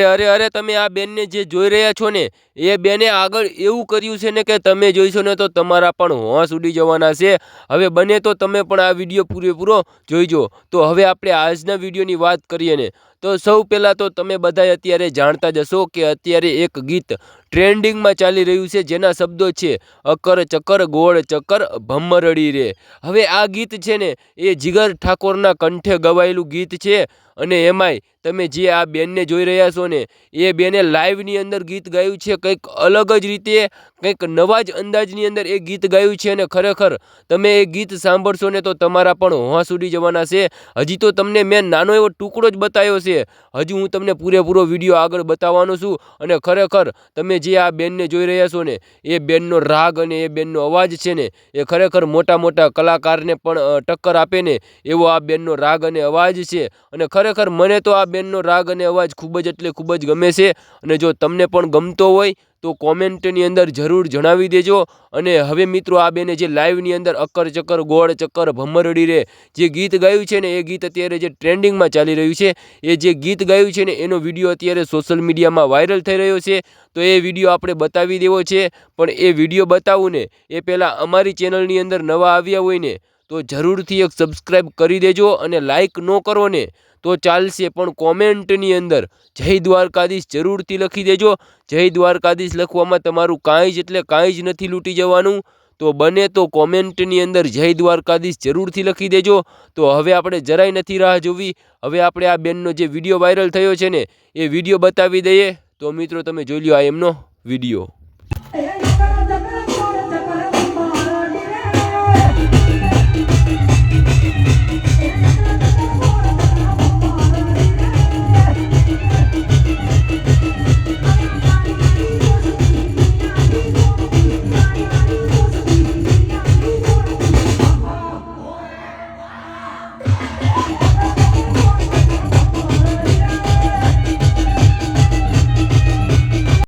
અરે અરે અરે તમે આ બેનને જે જોઈ રહ્યા છો ને એ બેને આગળ એવું કર્યું છે ને કે તમે જોઈશો ને તો તમારા પણ હોંશ ઉડી જવાના છે। હવે બને તો તમે પણ આ વિડીયો પૂરેપૂરો જોઈજો। તો હવે આપણે આજના વિડીયોની વાત કરીએ ને તો સૌ પહેલાં તો તમે બધાય અત્યારે જાણતા જ હશો કે અત્યારે એક ગીત ટ્રેન્ડિંગમાં ચાલી રહ્યું છે જેના શબ્દો છે અકર ચકર ગોળ ચક્કર ભમરડી રે। હવે આ ગીત છે ને એ જીગર ઠાકોરના કંઠે ગવાયેલું ગીત છે અને એમાંય તમે જે આ બેનને જોઈ રહ્યા છો ને એ બેને લાઈવની અંદર ગીત ગાયું છે કંઈક અલગ જ રીતે, કંઈક નવા જ અંદાજની અંદર એ ગીત ગાયું છે અને ખરેખર તમે એ ગીત સાંભળશો ને તો તમારા પણ હોંશ ઉડી જવાના છે। હજી તો તમને મેં નાનો એવો ટુકડો જ બતાવ્યો છે, હજી હું તમને પૂરેપૂરો વિડીયો આગળ બતાવવાનો છું અને ખરેખર તમે જે આ બેનને જોઈ રહ્યા છો ને એ બેનનો રાગ અને એ બેનનો અવાજ છે ને એ ખરેખર મોટા મોટા કલાકારને પણ ટક્કર આપે ને એવો આ બેનનો રાગ અને અવાજ છે। અને ખરેખર મને તો આ બેનનો રાગ અને અવાજ ખૂબ જ એટલે ખૂબ જ ગમે છે અને જો તમને પણ ગમતો હોય તો કોમેન્ટની અંદર જરૂર જણાવી દેજો। અને હવે મિત્રો આ બેને જે લાઈવની અંદર અક્કર ચક્કર ગોળ ચક્કર ભમરડી રે જે ગીત ગાયું છે ને એ ગીત અત્યારે જે ટ્રેન્ડિંગમાં ચાલી રહ્યું છે એ જે ગીત ગાયું છે ને એનો વિડીયો અત્યારે સોશિયલ મીડિયામાં વાયરલ થઈ રહ્યો છે। તો એ વિડીયો આપણે બતાવી દેવો છે, પણ એ વિડીયો બતાવું ને એ પહેલાં અમારી ચેનલની અંદર નવા આવ્યા હોય ને તો જરૂરથી એક સબસ્ક્રાઈબ કરી દેજો અને લાઈક ન કરો ને તો ચાલશે પણ કોમેન્ટની અંદર જય દ્વારકાધીશ જરૂરથી લખી દેજો। જય દ્વારકાધીશ લખવામાં તમારું કાંઈ જ એટલે કાંઈ જ નથી લૂંટી જવાનું। તો બને તો કોમેન્ટની અંદર જય દ્વારકાધીશ જરૂરથી લખી દેજો। તો હવે આપણે જરાય નથી રાહ જોવી, હવે આપણે આ બેનનો જે વિડીયો વાયરલ થયો છે ને એ વિડીયો બતાવી દઈએ। તો મિત્રો તમે જોઈ લો આ એમનો વિડીયો।